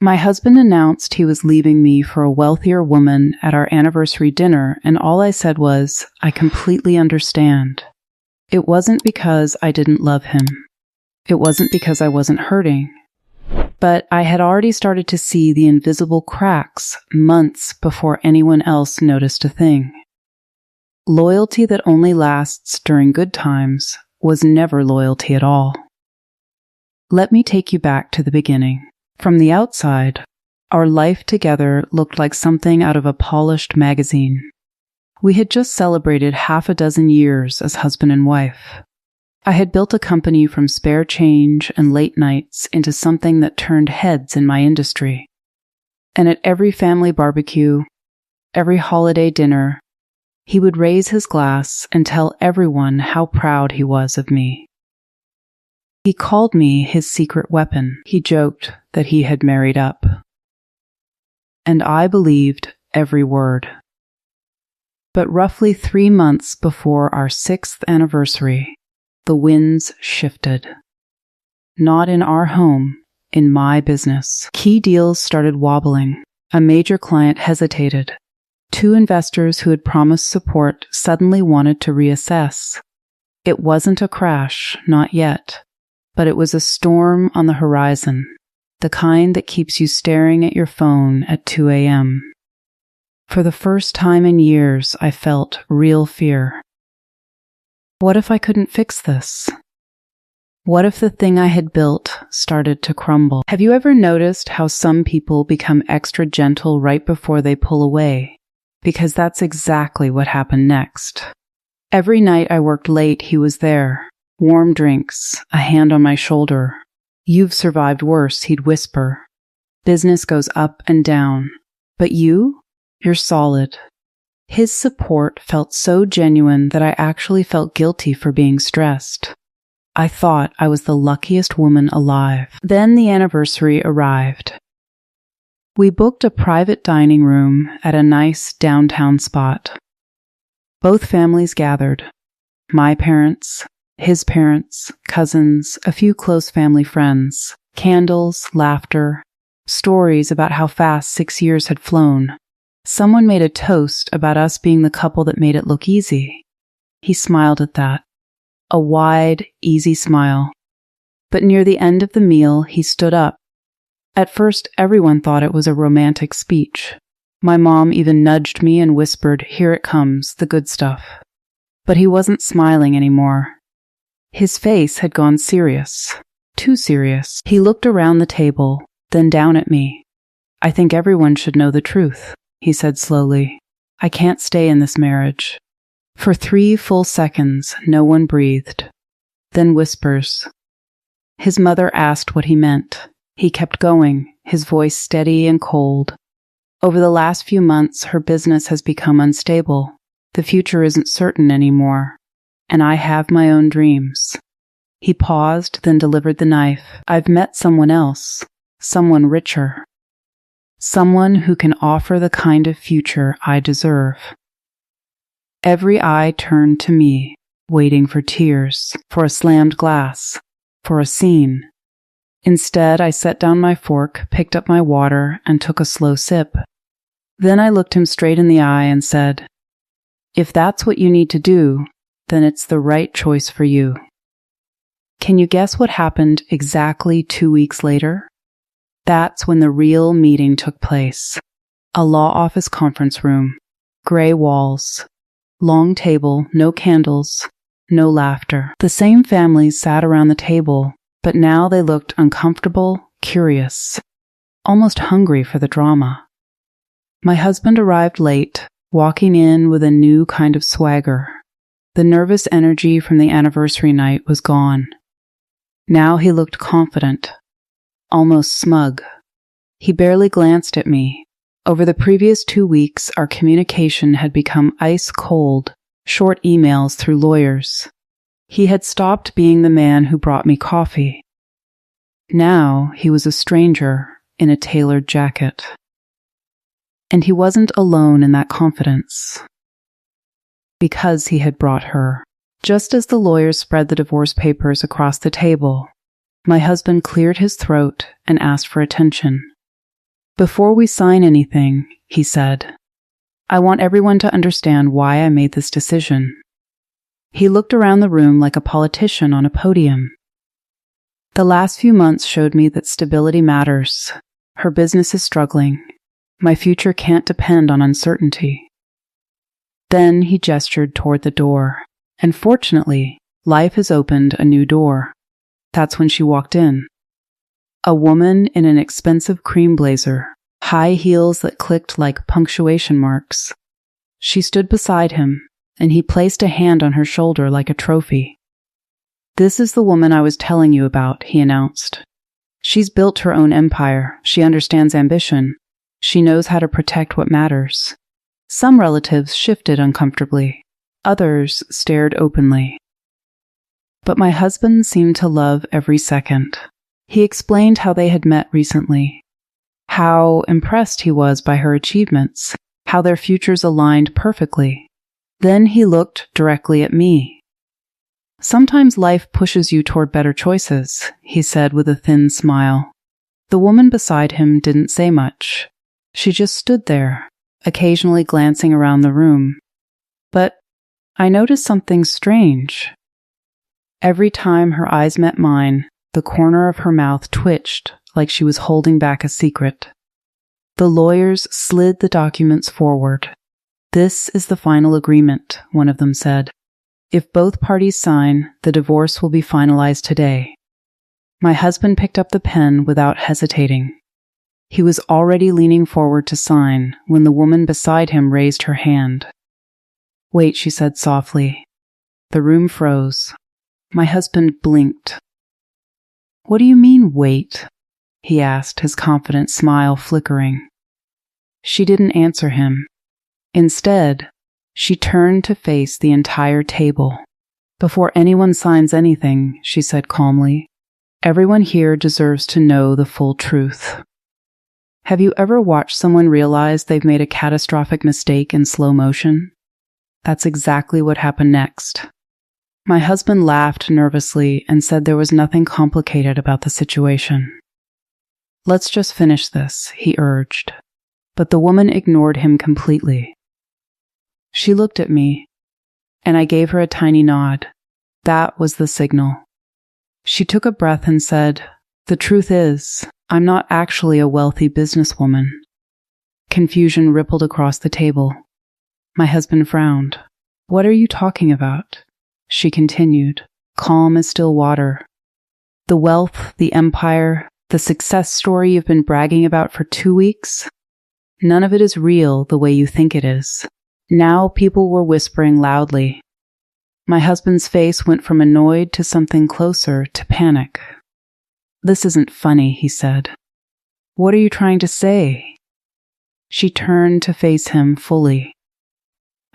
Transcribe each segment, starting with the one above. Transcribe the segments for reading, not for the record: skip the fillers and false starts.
My husband announced he was leaving me for a wealthier woman at our anniversary dinner, and all I said was, "I completely understand." It wasn't because I didn't love him. It wasn't because I wasn't hurting. But I had already started to see the invisible cracks months before anyone else noticed a thing. Loyalty that only lasts during good times was never loyalty at all. Let me take you back to the beginning. From the outside, our life together looked like something out of a polished magazine. We had just celebrated 6 years as husband and wife. I had built a company from spare change and late nights into something that turned heads in my industry. And at every family barbecue, every holiday dinner, he would raise his glass and tell everyone how proud he was of me. He called me his secret weapon. He joked that he had married up. And I believed every word. But roughly 3 months before our 6th anniversary, the winds shifted. Not in our home, in my business. Key deals started wobbling. A major client hesitated. 2 investors who had promised support suddenly wanted to reassess. It wasn't a crash, not yet. But it was a storm on the horizon, the kind that keeps you staring at your phone at 2 a.m. For the first time in years, I felt real fear. What if I couldn't fix this? What if the thing I had built started to crumble? Have you ever noticed how some people become extra gentle right before they pull away? Because that's exactly what happened next. Every night I worked late, he was there. Warm drinks, a hand on my shoulder. "You've survived worse," he'd whisper. "Business goes up and down. But you're solid." His support felt so genuine that I actually felt guilty for being stressed. I thought I was the luckiest woman alive. Then the anniversary arrived. We booked a private dining room at a nice downtown spot. Both families gathered. My parents, his parents, cousins, a few close family friends, candles, laughter, stories about how fast 6 years had flown. Someone made a toast about us being the couple that made it look easy. He smiled at that. A wide, easy smile. But near the end of the meal, he stood up. At first, everyone thought it was a romantic speech. My mom even nudged me and whispered, "Here it comes, the good stuff." But he wasn't smiling anymore. His face had gone serious. Too serious. He looked around the table, then down at me. "I think everyone should know the truth," he said slowly. "I can't stay in this marriage." For 3 full seconds, no one breathed. Then whispers. His mother asked what he meant. He kept going, his voice steady and cold. "Over the last few months, her business has become unstable. The future isn't certain anymore. And I have my own dreams." He paused, then delivered the knife. "I've met someone else, someone richer. Someone who can offer the kind of future I deserve." Every eye turned to me, waiting for tears, for a slammed glass, for a scene. Instead, I set down my fork, picked up my water, and took a slow sip. Then I looked him straight in the eye and said, "If that's what you need to do, then it's the right choice for you." Can you guess what happened exactly 2 weeks later? That's when the real meeting took place. A law office conference room, gray walls, long table, no candles, no laughter. The same families sat around the table, but now they looked uncomfortable, curious, almost hungry for the drama. My husband arrived late, walking in with a new kind of swagger. The nervous energy from the anniversary night was gone. Now he looked confident, almost smug. He barely glanced at me. Over the previous 2 weeks, our communication had become ice cold, short emails through lawyers. He had stopped being the man who brought me coffee. Now he was a stranger in a tailored jacket. And he wasn't alone in that confidence. Because he had brought her. Just as the lawyers spread the divorce papers across the table, my husband cleared his throat and asked for attention. "Before we sign anything," he said, "I want everyone to understand why I made this decision." He looked around the room like a politician on a podium. "The last few months showed me that stability matters. Her business is struggling. My future can't depend on uncertainty." Then he gestured toward the door, and fortunately, life has opened a new door. That's when she walked in. A woman in an expensive cream blazer, high heels that clicked like punctuation marks. She stood beside him, and he placed a hand on her shoulder like a trophy. "This is the woman I was telling you about," he announced. "She's built her own empire. She understands ambition. She knows how to protect what matters." Some relatives shifted uncomfortably. Others stared openly. But my husband seemed to love every second. He explained how they had met recently, how impressed he was by her achievements, how their futures aligned perfectly. Then he looked directly at me. "Sometimes life pushes you toward better choices," he said with a thin smile. The woman beside him didn't say much. She just stood there, occasionally glancing around the room. But I noticed something strange. Every time her eyes met mine, the corner of her mouth twitched like she was holding back a secret. The lawyers slid the documents forward. "This is the final agreement," one of them said. "If both parties sign, the divorce will be finalized today." My husband picked up the pen without hesitating. He was already leaning forward to sign when the woman beside him raised her hand. "Wait," she said softly. The room froze. My husband blinked. "What do you mean, wait?" he asked, his confident smile flickering. She didn't answer him. Instead, she turned to face the entire table. "Before anyone signs anything," she said calmly, "everyone here deserves to know the full truth." Have you ever watched someone realize they've made a catastrophic mistake in slow motion? That's exactly what happened next. My husband laughed nervously and said there was nothing complicated about the situation. "Let's just finish this," he urged. But the woman ignored him completely. She looked at me, and I gave her a tiny nod. That was the signal. She took a breath and said, "The truth is, I'm not actually a wealthy businesswoman." Confusion rippled across the table. My husband frowned. "What are you talking about?" She continued, calm as still water. "The wealth, the empire, the success story you've been bragging about for 2 weeks? None of it is real the way you think it is." Now people were whispering loudly. My husband's face went from annoyed to something closer to panic. "This isn't funny," he said. "What are you trying to say?" She turned to face him fully.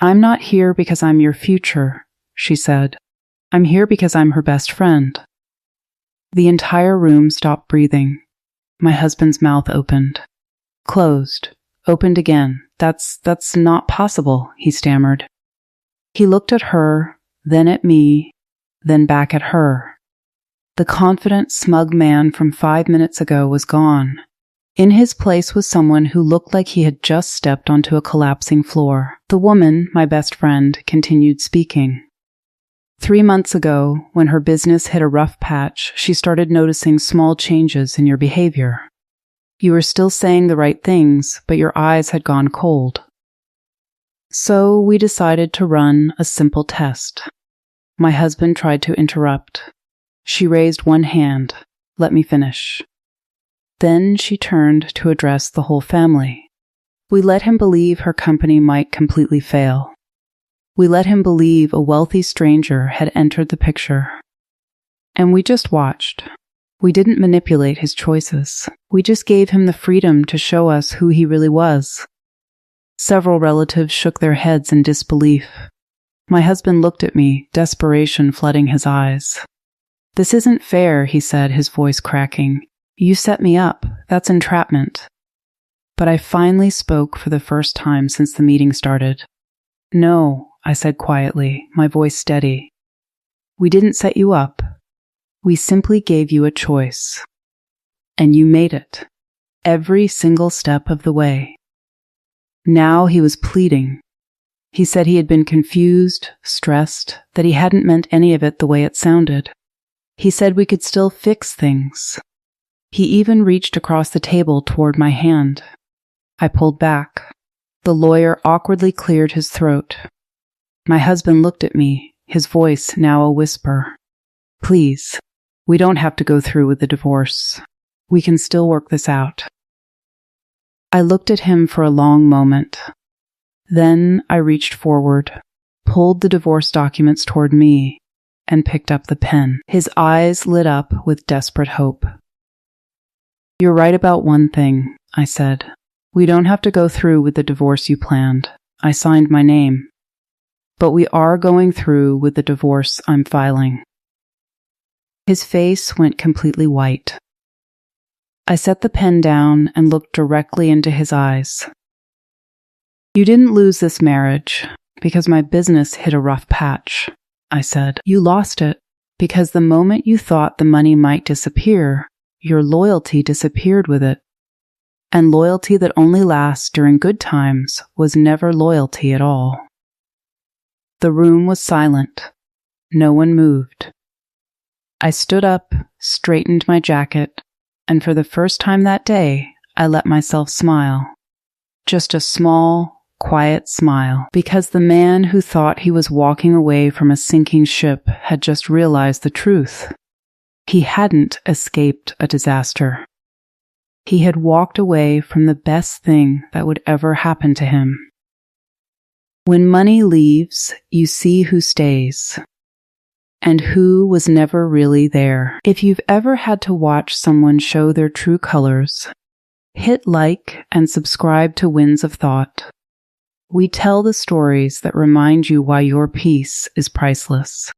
"I'm not here because I'm your future," she said. "I'm here because I'm her best friend." The entire room stopped breathing. My husband's mouth opened. Closed. Opened again. That's not possible," he stammered. He looked at her, then at me, then back at her. The confident, smug man from 5 minutes ago was gone. In his place was someone who looked like he had just stepped onto a collapsing floor. The woman, my best friend, continued speaking. 3 months ago, when her business hit a rough patch, she started noticing small changes in your behavior. You were still saying the right things, but your eyes had gone cold. So we decided to run a simple test. My husband tried to interrupt. She raised one hand. "Let me finish." Then she turned to address the whole family. We let him believe her company might completely fail. We let him believe a wealthy stranger had entered the picture. And we just watched. We didn't manipulate his choices. We just gave him the freedom to show us who he really was. Several relatives shook their heads in disbelief. My husband looked at me, desperation flooding his eyes. "This isn't fair," he said, his voice cracking. "You set me up. That's entrapment." But I finally spoke for the first time since the meeting started. "No," I said quietly, my voice steady. "We didn't set you up. We simply gave you a choice. And you made it." every single step of the way. Now he was pleading. He said he had been confused, stressed, that he hadn't meant any of it the way it sounded. He said we could still fix things. He even reached across the table toward my hand. I pulled back. The lawyer awkwardly cleared his throat. My husband looked at me, his voice now a whisper. Please, we don't have to go through with the divorce. We can still work this out. I looked at him for a long moment. Then I reached forward, pulled the divorce documents toward me, and picked up the pen. His eyes lit up with desperate hope. You're right about one thing, I said. We don't have to go through with the divorce you planned. I signed my name. But we are going through with the divorce I'm filing. His face went completely white. I set the pen down and looked directly into his eyes. You didn't lose this marriage because my business hit a rough patch, I said. You lost it because the moment you thought the money might disappear, your loyalty disappeared with it. And loyalty that only lasts during good times was never loyalty at all. The room was silent. No one moved. I stood up, straightened my jacket, and for the first time that day, I let myself smile. Just a small, quiet smile, because the man who thought he was walking away from a sinking ship had just realized the truth. He hadn't escaped a disaster. He had walked away from the best thing that would ever happen to him. When money leaves, you see who stays, and who was never really there. If you've ever had to watch someone show their true colors, hit like and subscribe to Winds of Thought. We tell the stories that remind you why your peace is priceless.